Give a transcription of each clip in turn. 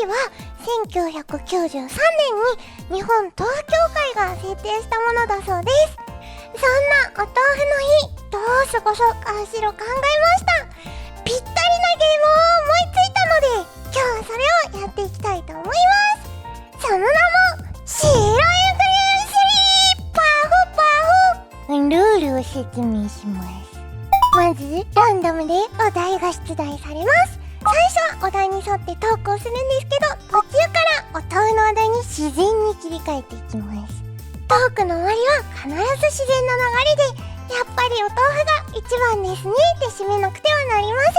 は1993年に日本豆腐協会が制定したものだそうです。そんなお豆腐の日、どう過ごそうかしろ考えました。ぴったりなゲームを思いついたので、今日はそれをやっていきたいと思います。その名も白いクリーム3パフパフ。ルールを説明します。まずランダムでお題が出題されます。最初はお題に沿って投稿するんですけど、途中からお豆腐のお題に自然に切り替えていきます。トークの終わりは必ず自然な流れで、やっぱりお豆腐が一番ですねって締めなくてはなりません。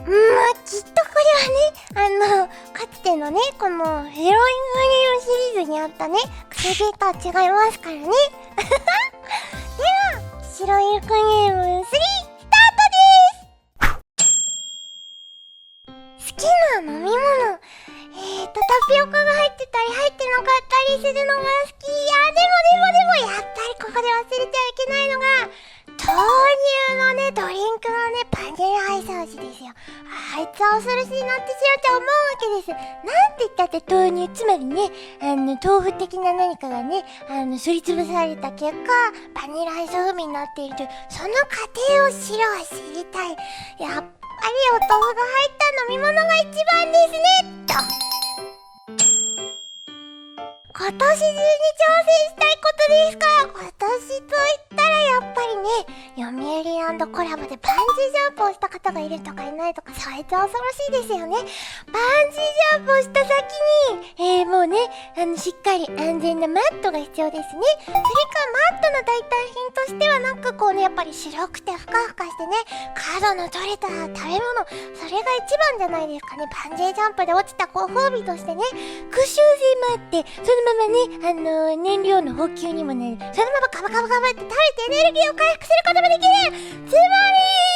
きっとこれはね、かつてのね、このヘロイングリームシリーズにあったね、癖毛とは違いますからね。では、白いクリーム3、スタートです。好きな飲み物、タピオカが入ってたり入ってなかったりするのが好き。でも、やっぱりここで忘れちゃいけないのが、豆乳のね、ドリンクのね、バニラアイス味ですよ。あいつは恐ろしいなってしろちゃん思うわけです。なんて言ったって豆乳、つまりね、豆腐的な何かがね、すりつぶされた結果、バニラアイス風味になっているという、その過程を白は知りたい。やっぱりお豆腐が入った飲み物が一番ですね、と。今年中に挑戦したいことですか？今年と言ったらやっぱりね、読売&コラボでバンジージャンプをした方がいるとかいないとか、そいつは恐ろしいですよね。バンジージャンプをした先に、もうね、しっかり安全なマットが必要ですね。それかマットの代替品としてはなんかこうね、やっぱり白くてふかふかしてね、角の取れた食べ物、それが一番じゃないですかね。バンジージャンプで落ちたご褒美としてね、クッション性もあって、そのままね、燃料の補給にもなる。そのままカバカバカバって食べてエネルギーを回復することもできる。つまり、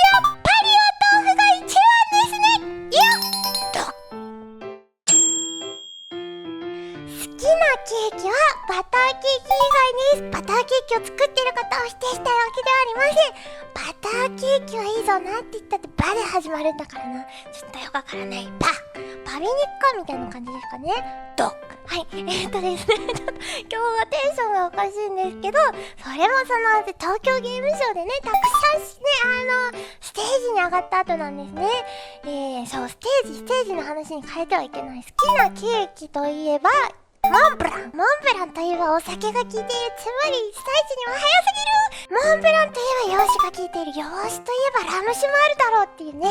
やっぱりお豆腐が一番ですね。よっと。好きなケーキはバターケーキ以外です。バターケーキを作ってる方を否定したいわけではありません。バターケーキはいいぞなって言ったってバで始まるんだからな。ちょっとよくわからない。パビニッカみたいな感じですかね。はい、ですね、ちょっと今日はテンションがおかしいんですけど、それもその東京ゲームショウでね、たくさんね、ステージに上がった後なんですね。そう、ステージの話に変えてはいけない。好きなケーキといえば、モンブランといえばお酒が効いている。つまり、スタイチには早すぎる。モンブランといえば洋酒が効いている。洋酒といえばラム酒もあるだろうっていうね、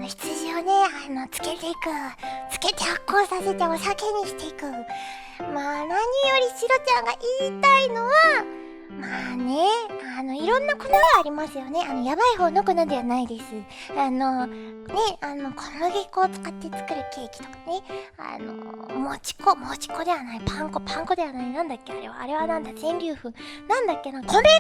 羊をね、つけていく。つけて発酵させてお酒にしていく。まあ、何よりシロちゃんが言いたいのは、まあね、いろんな粉がありますよね。やばい方の粉ではないです。小麦粉を使って作るケーキとかね。もち粉ではない。パン粉ではない。なんだっけあれはなんだ全粒粉。なんだっけな米粉を使っ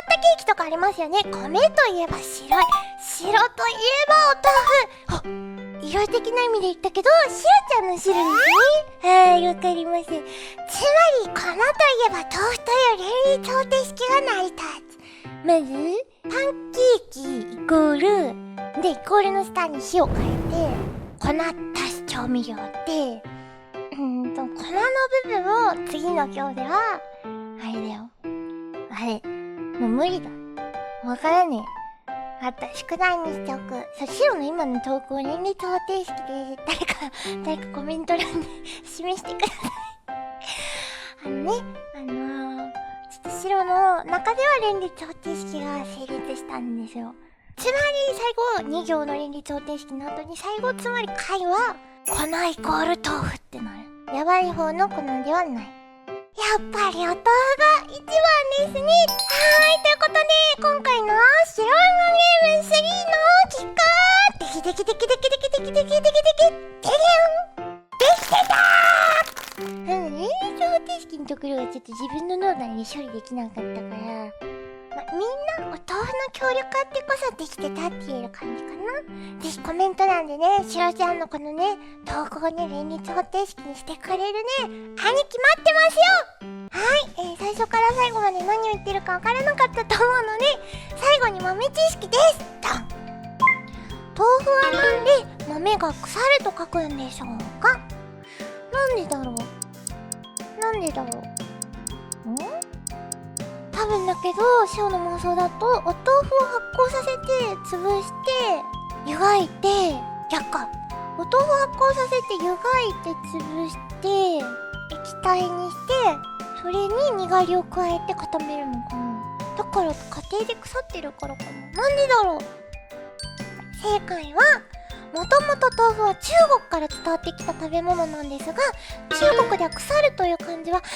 たケーキとかありますよね。米といえば白い。白といえばお豆腐。色的な意味で言ったけど、シロちゃんの白ですね。はい、わかります。つまり、粉といえば豆腐という連立方程式が成り立つ。まず、パンケーキイコール、で、イコールの下に火を変えて、粉足す調味料で、粉の部分を次の行では、あれだよ。もう無理だ。わからねえ。宿題にしておく。白の今の投稿連立方程式で誰かコメント欄で示してください。ちょっと白の中では連立方程式が成立したんですよ。つまり最後2行の連立方程式の後に最後つまり解は粉イコール豆腐ってなる。やばい方の粉ではない。やっぱりお豆腐が一番ですね。ということで、今回の白いゲーム3の結果、できてたー。連立方程式のところはちょっと自分の脳内で処理できなかったから、みんなお豆腐の協力あってこそできてたって言える感じかな。ぜひコメント欄でね、シロちゃんのこのね、投稿をね、連立方程式にしてくれるね、兄貴待ってますよ。はい、最初から最後まで何を言ってるかわからなかったと思うので、最後に豆知識です。豆腐はなんで豆が腐ると書くくんでしょうか？なんでだろう、なんでだろう。多分だけど、シオの妄想だとお豆腐を発酵させて潰して湯がいて、逆か、お豆腐発酵させて湯がいて潰して液体にして、それににがりを加えて固めるのかな。だから家庭で腐ってるからかな。なんでだろう。正解は、もともと豆腐は中国から伝わってきた食べ物なんですが、中国では腐るという漢字は固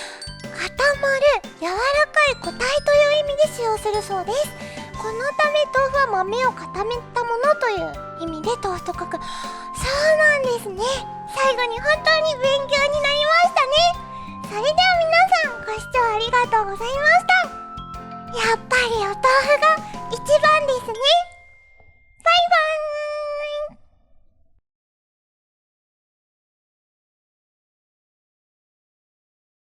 まる、柔らかい固体という意味で使用するそうです。このため豆腐は豆を固めたものという意味で豆腐と書く。そうなんですね。最後に本当に勉強になりましたね。それでは皆さん、ご視聴ありがとうございました。